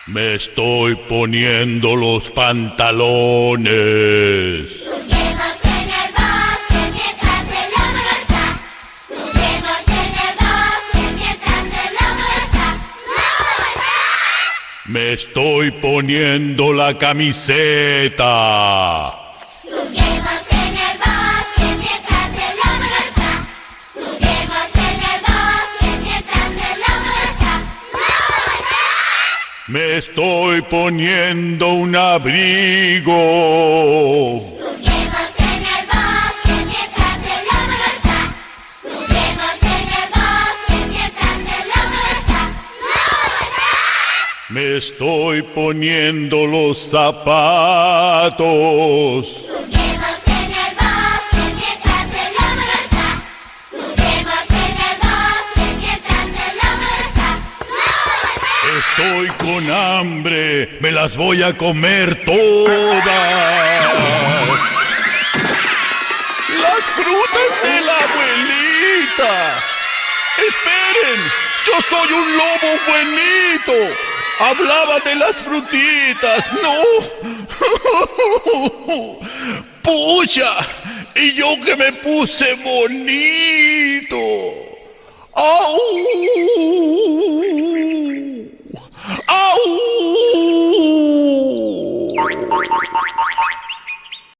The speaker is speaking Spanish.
Me estoy poniendo los pantalones. Juguemos en el bosque mientras el lobo no está. Juguemos en el bosque mientras el lobo no está. ¡Lobo está! Me estoy poniendo la camiseta. Juguemos en el bosque mientras el lobo no está. Juguemos en el bosque mientras el lobo no está. ¡Lobo está! Me estoy poniendo un abrigo. Juguemos en el bosque mientras el lobo no está. Juguemos en el bosque mientras el lobo no está. ¡Lobo está! Me estoy poniendo los zapatos. Juguemos en el bosque mientras el lobo no está. Juguemos en el bosque mientras el lobo no está. ¡Lobo está! Estoy con hambre. Me las voy a comer todas. Las frutas de la abuelita. Esperen, yo soy un lobo buenito. Hablaba de las frutitas, no. Pucha, y yo que me puse bonito. ¡Au!